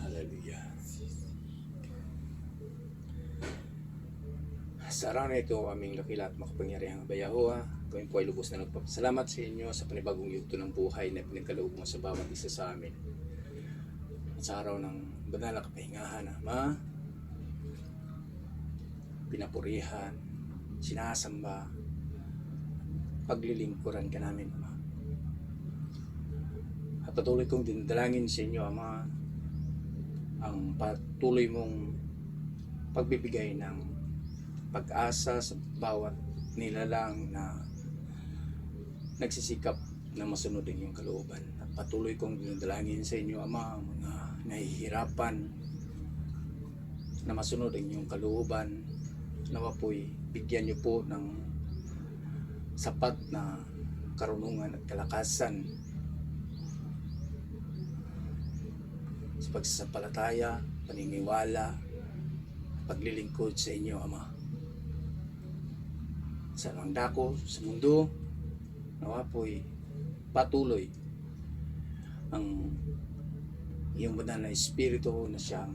Hallelujah. Sa araw na ito, aming dakila at makapangyarihang Yahawa, kami po ay lubos na nagpapasalamat sa inyo sa panibagong yugto ng buhay na pinagkaloob mo sa bawat isa sa amin. At sa araw ng banal na kapahingahan, Ama, pinapurihan, sinasamba, paglilingkuran ka namin, Ama. At patuloy kong dinadalangin sa inyo, Ama, ang patuloy mong pagbibigay ng pag-asa sa bawat nilalang na nagsisikap na masunod ang iyong kalooban. At patuloy kong dinadalangin sa inyo, Ama, ang mga nahihirapan na masunod ang iyong kalooban. Nawa po'y bigyan niyo po ng sapat na karunungan at kalakasan sa pagsasampalataya, paniniwala, paglilingkod sa inyo, Ama. Sa anumang dako sa mundo, nawa po'y patuloy ang iyong banal na espiritu na siyang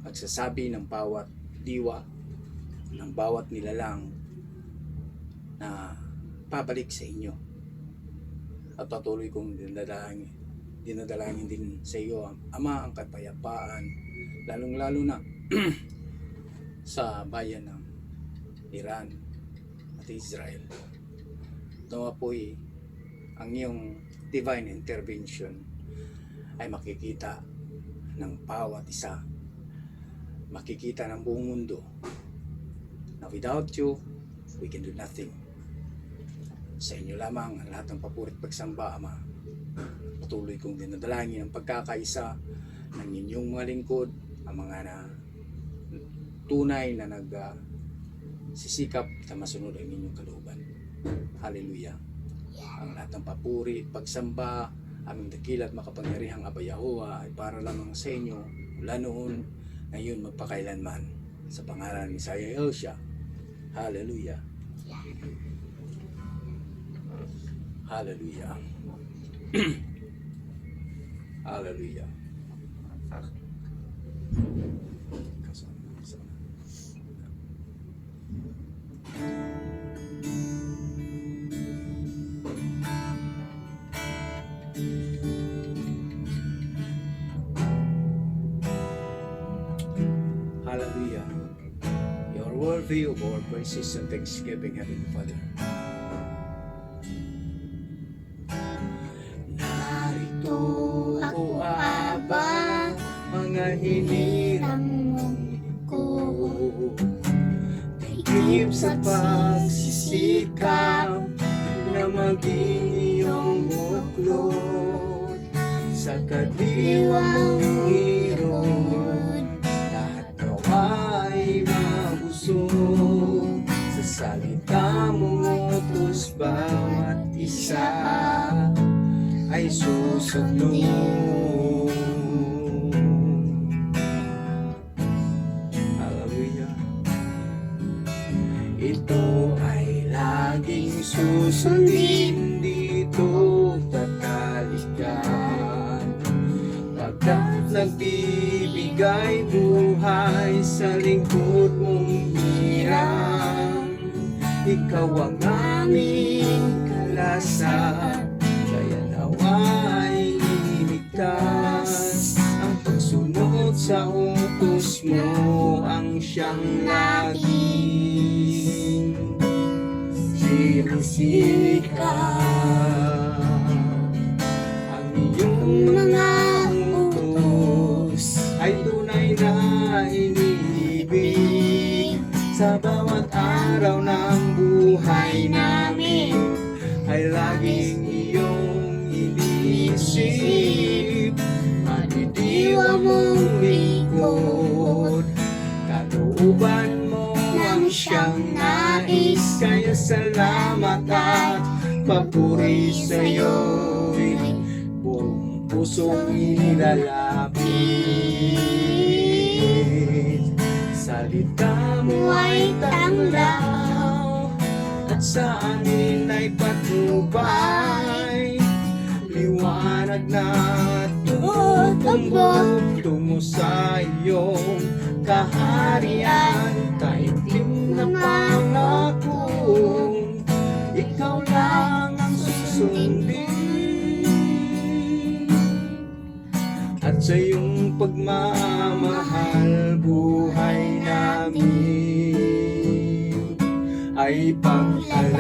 magsasabi ng bawat diwa, ng bawat nilalang na pabalik sa inyo. At patuloy kong dinadalangin din sa iyo, Ama, ang kapayapaan, lalong-lalo na sa bayan ng Iran at Israel. Nawa po'y ang iyong divine intervention ay makikita ng bawat isa, makikita ng buong mundo na without you, we can do nothing. Sa inyo lamang ang lahat ng papuri at pagsamba, Ama. Patuloy kong dinadalangin ang pagkakaisa ng inyong mga lingkod, ang mga na tunay na nagsisikap na masunod ang inyong kalooban. Hallelujah. Ang lahat ng papuri, pagsamba, aming dakila at makapangyarihang Yahawa ay para lamang sa inyo mula noon, ngayon, magpakailanman. Sa pangalan ni Messiah Yahushua. Hallelujah. Hallelujah. Hallelujah. worthy of our praises and thanksgiving, Heavenly Father. Narito ako, Aba, mga hinirang ko, tigib sa pagsisikap na maging iyong buklod sa kadiwa mong hirot. Lahat nawa'y mabusog sa salita mong utos, bawat isa ay susunod. Hallelujah. Ito ay laging susundin, dito tatalikan, pagkat nagbibigay buhay sa lingkod mong hirang. Ikaw ang aming kalasan, kaya nawa'y iligtas. Ang pagsunod sa utos mo ang siyang laging sinisikap. Ang iyong mga utos ay tunay na iniibig. Sa bawat araw ng buhay namin ay laging iyong iniisip. Madidiwa mong lingkod, kalooban mo ang siyang nais. Kaya salamat at papuri sa'yo'y buong pusong inilalapit. Salita mo ay tanglaw at sa amin ay patnubay. Liwanag na tutambok tungo sa iyong kaharian. Taimtim na pangakong ikaw lang ang susundin, at sa iyong pagmamahal buhay namin ay pagpalain.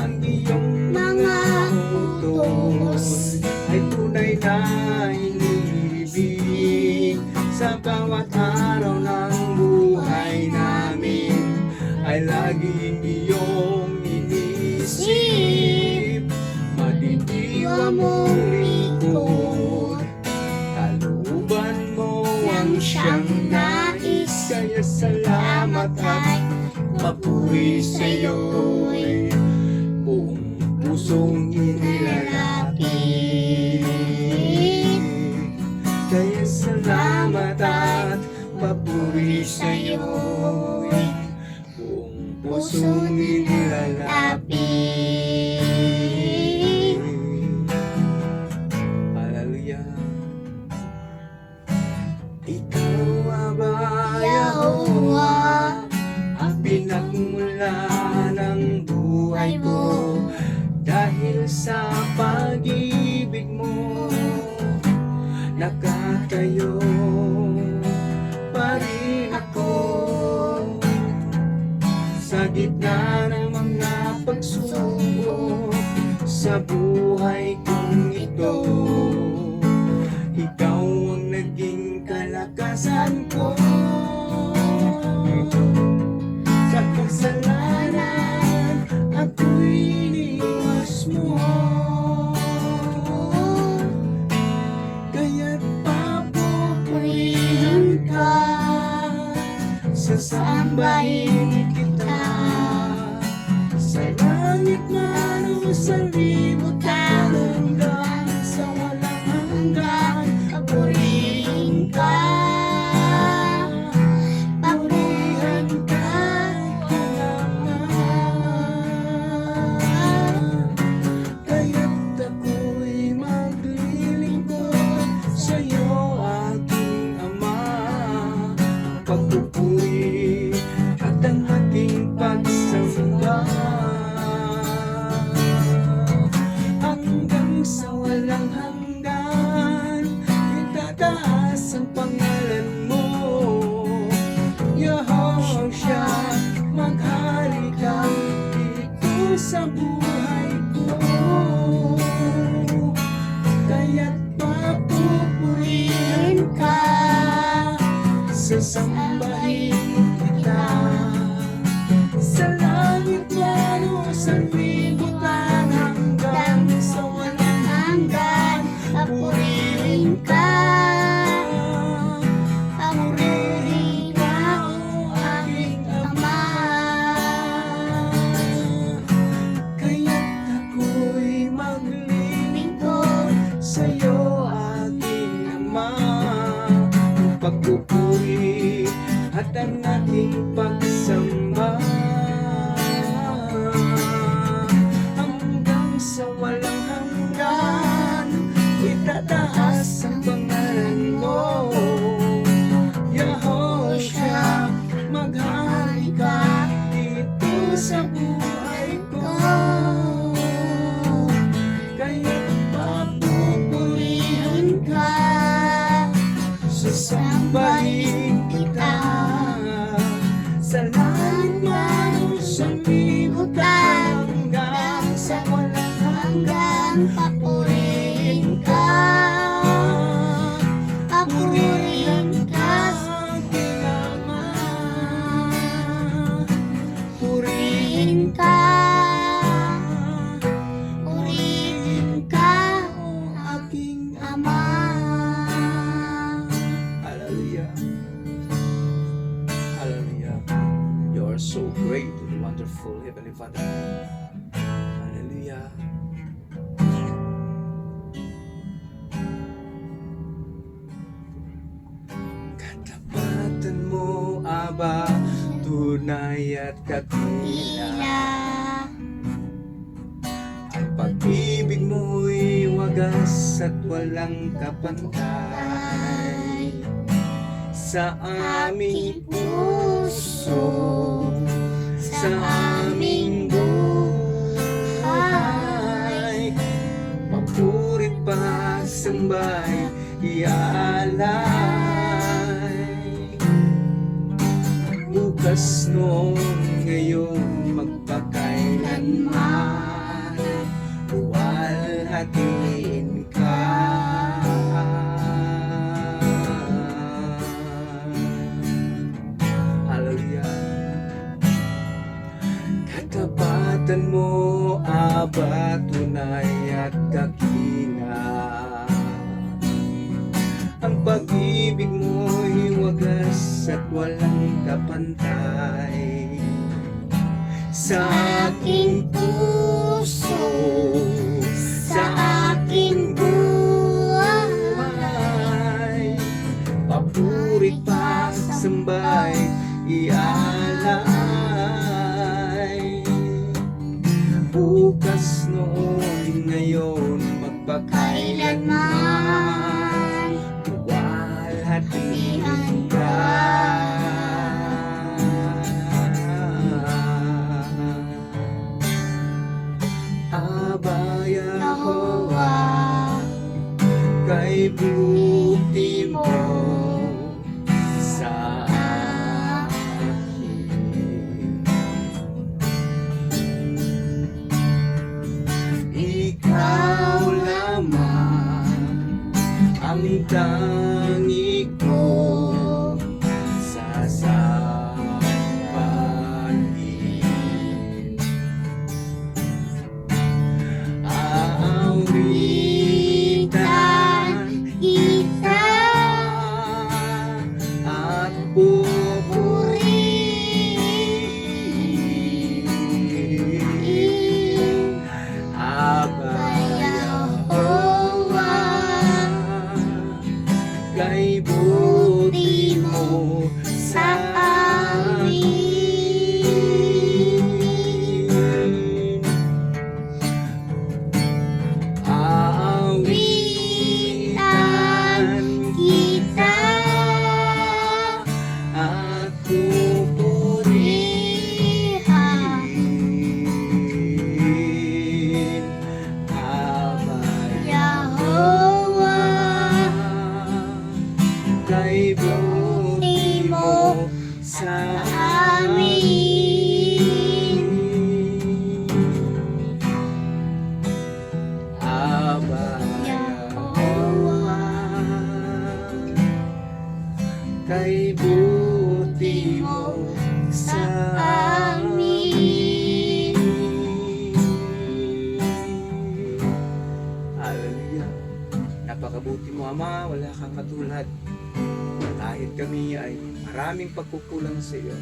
Ang iyong mga utos ay tunay na iniibig. Sa bawat araw ng buhay namin ay laging iyong iniisip. Madidiwa mong lingkod, kalooban mo ang siyang nais. Kaya salamat at papuri sa'yo'y buong pusong inilalapit. Kaya salamat at papuri sa'yo'y buong pusong inilalapit. Hallelujah. Ikaw, Aba, Yahuwah, ang pinagmula ng buhay ko. Dahil sa pag-ibig mo, nakatayo pa rin ako sa gitna ng mga pagsubok sa buhay kong ito. Ikaw ang naging kalakasan ko sa kasalanan, ako'y iniwas mo. Kaya't papupurihan ka, sasambahin kita sa langit man o sa libutan, hanggang sa walang hanggan. Papurihin ka, papurihan ka, kaya't ako'y maglilingkod sa'yo, aking Ama. Pagpupuri at ang aking pagsamba, ang Yahoshua, maghari ka dito sa buhay ko. Kaya't papupurihin ka, sasambahin kita. Sa langit man o sa libutan, hanggang sa walang hanggan, papurihin ka. Papurihin ka, o aking Ama. Kaya't ako'y maglilingkod sa'yo, aking Ama. Ang pagpupuri at ang ating pagsamba, hanggang sa walang hanggan, itataas ang pangalan mo. Yahoshua, maghari ka dito sa buhay ko. Kaya't papupurihin ka, sasambahin kita. Sa langit man o sa libutan, hanggang sa walang hanggan, papurihin ka. Papurihin ka, aking Ama. Purihin ka. Purihin ka, o aking Ama. Hallelujah. Hallelujah. You are so great and wonderful, Heavenly Father. Hallelujah. Katapatan mo, Aba, tunay at kakila. Ang pag-ibig mo'y wagas at walang kapantay. Sa aming puso, sa aming buhay, papurit pa, sambay, iaalay. Bukas noon, ngayon, magpakailanman, luwalhatiin ka. Hallelujah. Katapatan mo, Aba, tunay at kakina. Ang pag-ibig mo'y wagas at walang kapantay. Sa aking puso, sa aking buhay, papurit pa, sambay, iaalay. Bukas noon, ngayon, magpakailanman, luwalhatiin ka. Aba, Yahowa, kay buti mo sa akin. Ikaw lamang ang tangi ko sasambahin. Aawritan kita at pupurihin. Aba, Yahowa, kay buti mo sa amin. Aawitan kita at pupurihin. Aba, Yahowa, kay buti mo sa sa amin. Hallelujah. Napakabuti mo, Ama. Wala kang katulad. Kahit kami ay maraming pagkukulang sa iyo,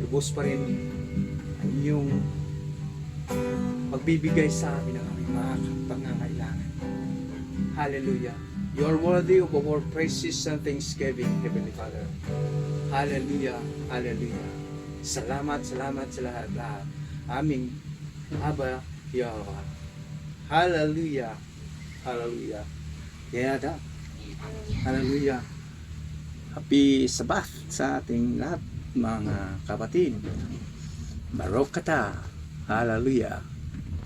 lubos pa rin ang iyong pagbibigay sa amin ng aming mga pangangailangan. Hallelujah. You are worthy of our praises and thanksgiving, Heavenly Father. Hallelujah. Hallelujah. Salamat, salamat sa lahat-lahat. Aming Aba Yahweh. Hallelujah. Hallelujah. Yada. Hallelujah. Happy Sabbath sa ating lahat, mga kapatid. Baruch Atah. Hallelujah.